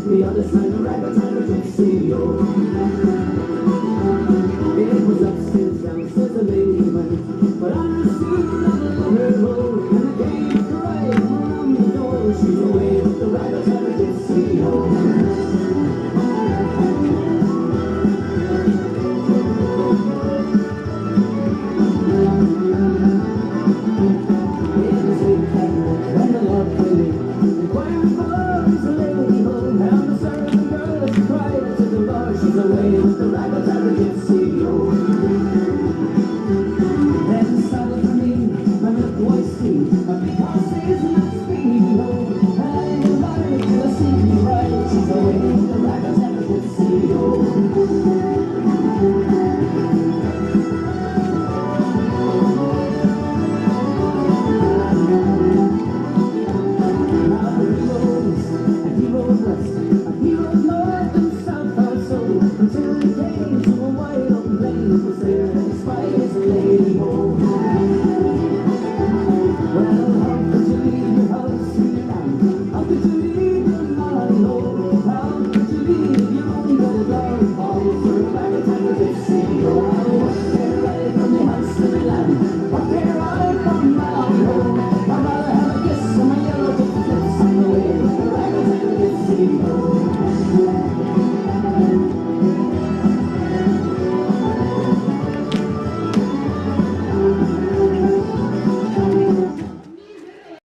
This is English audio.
The other side of rabbit, I could see you. It was upstairs, downstairs, the lady went, but I understood her role, and I came crying around the door. She's away with the rabbit, I could see you. She's away with the rabbit, I could see you. Then suddenly, I'm a voice see, because it's not speaking low. I arrived to the city right. She's away with the rabbit, I could see you. It's